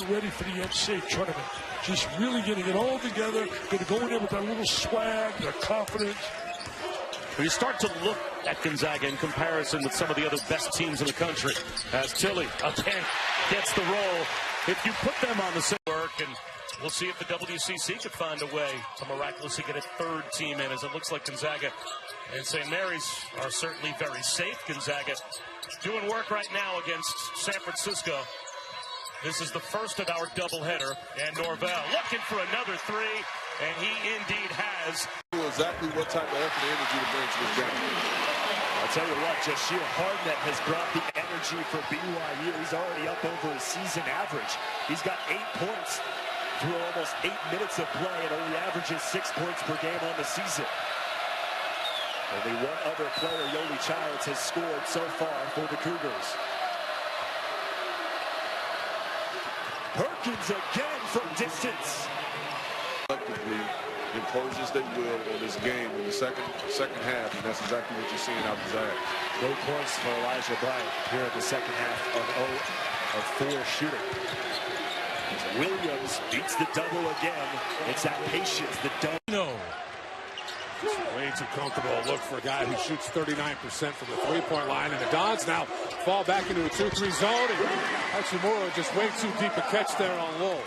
ready for the NCAA tournament. Just really getting it all together. Going to go in there with that little swag, their confidence. When you start to look at Gonzaga in comparison with some of the other best teams in the country, as Tilly again gets the roll. If you put them on the same work, and we'll see if the WCC could find a way to miraculously get a third team in, as it looks like Gonzaga and St. Mary's are certainly very safe. Gonzaga doing work right now against San Francisco. This is the first of our doubleheader, and Norvell looking for another three, and he indeed has. Exactly what type of effort and energy to bring to this game. I'll tell you what, just sheer hardness has brought the energy for BYU. He's already up over his season average. He's got 8 points through almost 8 minutes of play and only averages 6 points per game on the season. Only one other player, Yoli Childs, has scored so far for the Cougars. Perkins again from distance. Collectively impose as they will on this game in the second half, and that's exactly what you're seeing out of Zag. No points for Elijah Bryant here in the second half of 4 shooting. As Williams beats the double again. It's that patience, the double. No. Way too comfortable a look for a guy who shoots 39% from the three-point line. And the Dons now fall back into a 2-3 zone. And Hachimura just way too deep a catch there on low.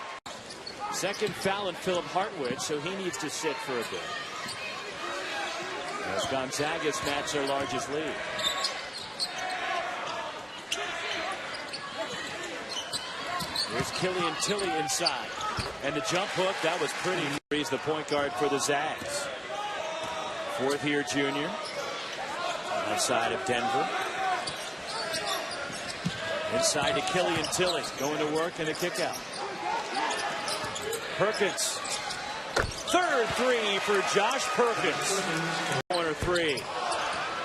Second foul on Philip Hartwich, so he needs to sit for a bit. As Gonzaga's matched their largest lead. Here's Killian Tilly inside. And the jump hook, that was pretty. He's the point guard for the Zags. Fourth-year junior. Outside of Denver. Inside to Killian Tilly. Going to work and a kick out. Perkins. Third three for Josh Perkins. Corner three.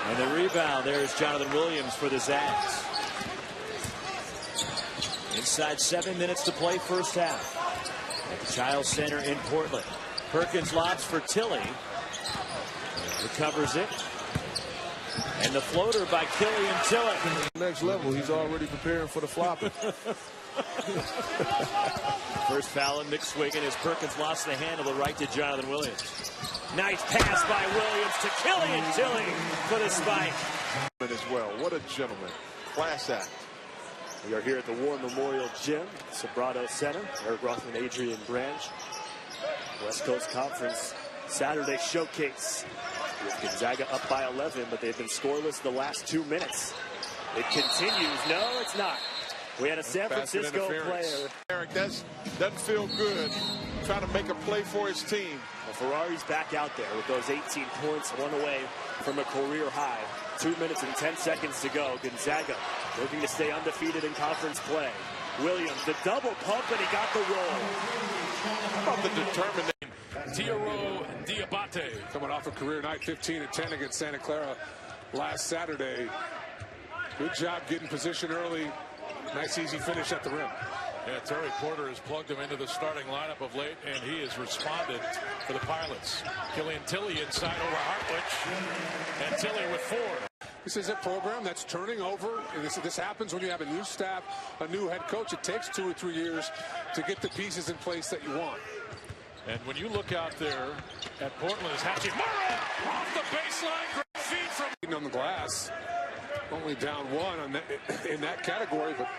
And the rebound. There's Jonathan Williams for the Zags. Inside 7 minutes to play first half. At the Childs Center in Portland. Perkins lobs for Tilly. Recovers it. And the floater by Killian Tilly. Next level, he's already preparing for the flopping. First foul in McSwiggan as Perkins lost the handle to right to Jonathan Williams. Nice pass by Williams to Killian Tilly for the spike. As well. What a gentleman. Class act. We are here at the War Memorial Gym, Sobrato Center. Eric Rothman, Adrian Branch. West Coast Conference Saturday showcase. With Gonzaga up by 11, but they've been scoreless the last 2 minutes. It continues. No, it's not. We had a San Francisco player. Eric, that doesn't feel good. Trying to make a play for his team. Well, Ferrari's back out there with those 18 points, one away from a career high. 2 minutes and 10 seconds to go. Gonzaga looking to stay undefeated in conference play. Williams, the double pump, and he got the roll. How about the determination? Tiaro Diabate coming off a career night, 15 and 10 against Santa Clara last Saturday. Good job getting position early. Nice easy finish at the rim. Yeah, Terry Porter has plugged him into the starting lineup of late, and he has responded for the Pilots. Killian Tilly inside over Hartwich, and Tilly with 4. This is a program that's turning over. This happens when you have a new staff, a new head coach. It takes 2 or 3 years to get the pieces in place that you want. And when you look out there at Portland, it's Hachimura off the baseline, great feed from on the glass. Only down 1 on that, in that category, but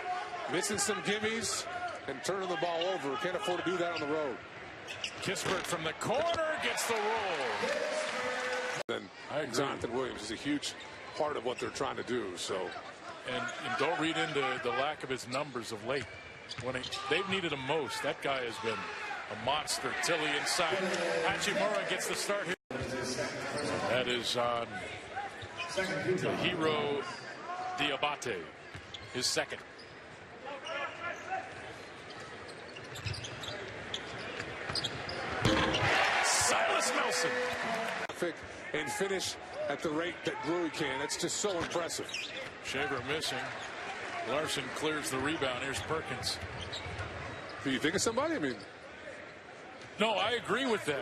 missing some gimmies and turning the ball over. Can't afford to do that on the road. Kispert from the corner gets the roll. And Jonathan Williams is a huge part of what they're trying to do. So, and don't read into the lack of his numbers of late. When they've needed him most, that guy has been a monster. Tilly inside. Hachimura gets the start here. That is on the hero Diabate, his second. Silas Nelson. And finish at the rate that Brewy can. It's just so impressive. Shaver missing. Larson clears the rebound. Here's Perkins. Do you think of somebody? I mean, no, I agree with that.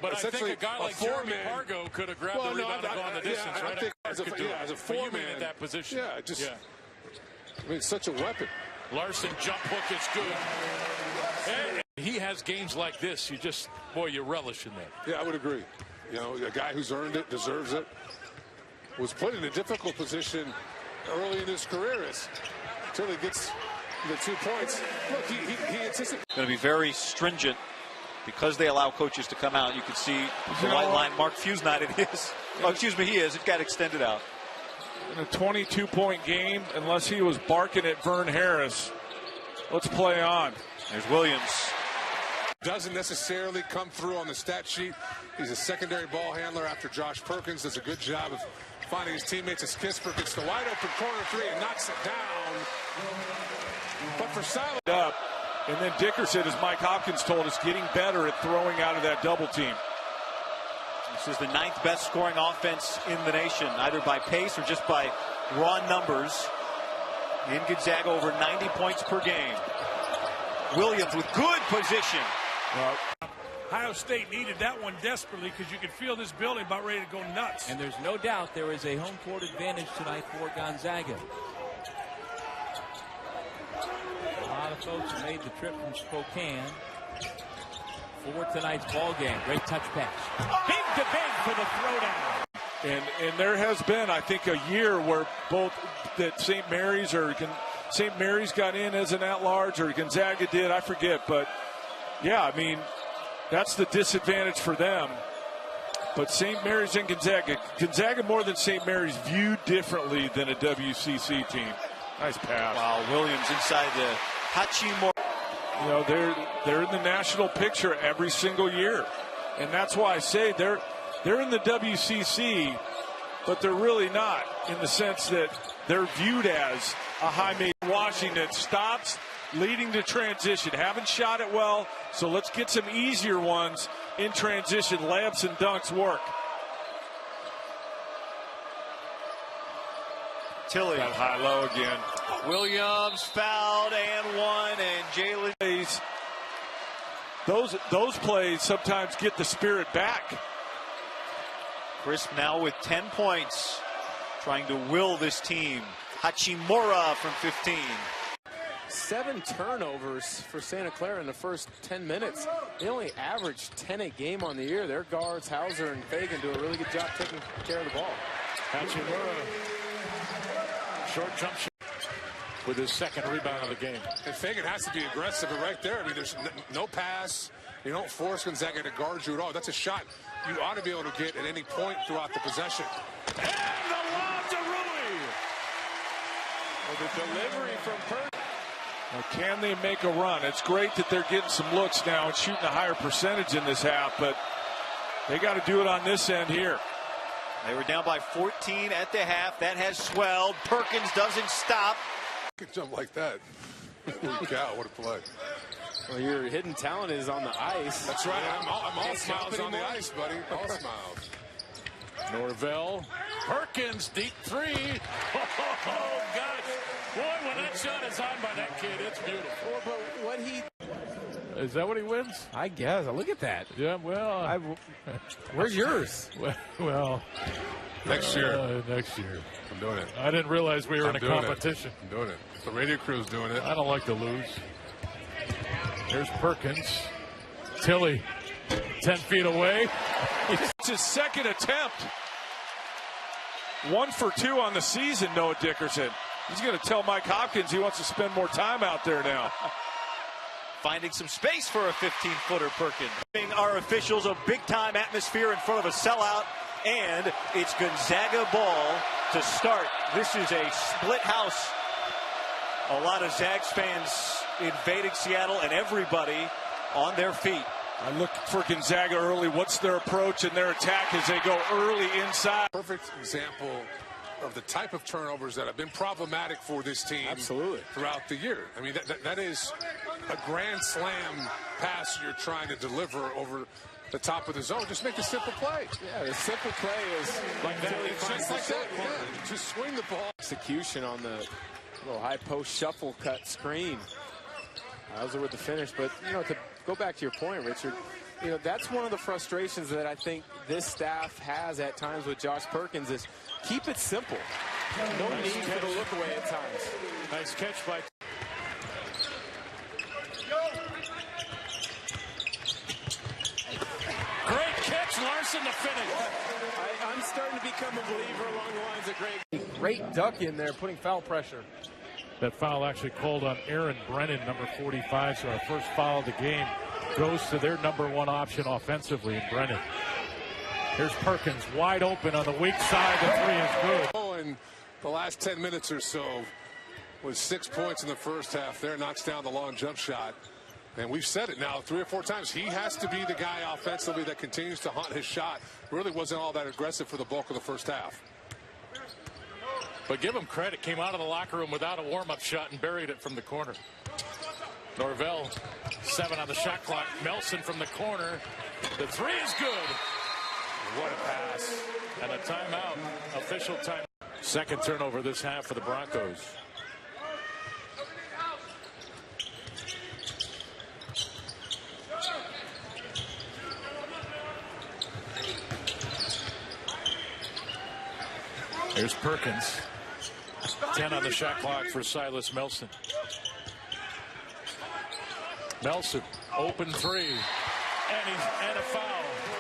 But I think a guy like Jeremy Pargo could have grabbed the rebound and gone the distance, right? I think as a four-man at that position. I mean, it's such a weapon. Larson jump hook is good. And he has games like this. You just, boy, you relish in that. Yeah, I would agree. You know, a guy who's earned it, deserves it, was put in a difficult position early in his career until he gets the 2 points. Look, he anticipates. Going to be very stringent because they allow coaches to come out. You can see the white line. Mark Few's not in his. Oh, excuse me, he is. It got extended out. In a 22-point game, unless he was barking at Vern Harris. Let's play on. There's Williams. Doesn't necessarily come through on the stat sheet. He's a secondary ball handler after Josh Perkins does a good job of finding his teammates as Kispert gets the wide open corner three and knocks it down. But for Silent up. And then Dickerson, as Mike Hopkins told us, getting better at throwing out of that double team. This is the 9th best scoring offense in the nation, either by pace or just by raw numbers. In Gonzaga, over 90 points per game. Williams with good position. Ohio State needed that one desperately because you could feel this building about ready to go nuts. And there's no doubt there is a home court advantage tonight for Gonzaga. A lot of folks have made the trip from Spokane for tonight's ball game. Great touch pass. Big debate for the throwdown. And there has been, I think, a year where both that St. Mary's got in as an at-large, or Gonzaga did, I forget. But, yeah, I mean, that's the disadvantage for them. But St. Mary's and Gonzaga more than St. Mary's viewed differently than a WCC team. Nice pass. Wow, Williams inside the Hachimura. You know, they're in the national picture every single year. And that's why I say they're in the WCC, but they're really not, in the sense that they're viewed as a high-major. Washington stops leading to transition. Haven't shot it well, so let's get some easier ones in transition. Layups and dunks work. Tilly. Got high-low again. Williams fouled and one, and Jalen. Those plays sometimes get the spirit back. Crisp now with 10 points, trying to will this team. Hachimura from 15. 7 turnovers for Santa Clara in the first 10 minutes. They only averaged 10 a game on the year. Their guards, Hauser and Fagan, do a really good job taking care of the ball. Hachimura, short jump shot with his second rebound of the game. And Fagan has to be aggressive, but right there, I mean, there's no pass. You don't force Gonzaga to guard you at all. That's a shot you ought to be able to get at any point throughout the possession. And the lob to Rui. Well, the delivery from Perkins. Now, can they make a run? It's great that they're getting some looks now and shooting a higher percentage in this half, but they got to do it on this end here. They were down by 14 at the half. That has swelled. Perkins doesn't stop. Good jump like that. Holy cow, what a play. Well, your hidden talent is on the ice. That's right. I'm all smiles on the ice, buddy. All smiles. Norvell. Perkins, deep three. Oh, gosh. Boy, when that shot is on by that kid, it's beautiful. Well, but what he... Is that what he wins? I guess. Look at that. Yeah, well... Where's yours? Well... Next year. Next year. I'm doing it. I didn't realize we were in a competition. I'm doing it. The radio crew's doing it. I don't like to lose. There's Perkins. Tilly, 10 feet away. It's his second attempt. 1 for 2 on the season, Noah Dickerson. He's going to tell Mike Hopkins he wants to spend more time out there now. Finding some space for a 15-footer, Perkins. Giving our officials a big-time atmosphere in front of a sellout, and it's Gonzaga ball to start. This is a split house. A lot of Zags fans invading Seattle, and everybody on their feet. I look for Gonzaga early. What's their approach and their attack as they go early inside? Perfect example of the type of turnovers that have been problematic for this team. Absolutely. Throughout the year. I mean, that is a grand slam pass you're trying to deliver over the top of the zone. Just make a simple play. Yeah, the simple play is like that. It's just like that. Yeah. Just swing the ball. Execution on the little high post shuffle cut screen. Hauser with the finish, but to go back to your point, Richard, that's one of the frustrations that I think this staff has at times with Josh Perkins is keep it simple. No need for the look away at times. Nice catch by Melson to finish. I'm starting to become a believer along the lines of Greg. Great duck in there, putting foul pressure. That foul actually called on Aaron Brennan, number 45. So our first foul of the game goes to their number one option offensively in Brennan. Here's Perkins wide open on the weak side. The three is good. Oh, in the last 10 minutes or so, with 6 points in the first half, there knocks down the long jump shot. And we've said it now 3 or 4 times. He has to be the guy offensively that continues to haunt his shot. Really wasn't all that aggressive for the bulk of the first half. But give him credit. Came out of the locker room without a warm-up shot and buried it from the corner. Norvell, 7 on the shot clock. Melson from the corner. The three is good. What a pass. And a timeout. Official time. Second turnover this half for the Broncos. Here's Perkins. 10 on the shot clock for Silas Melson. Melson, open three. And a foul.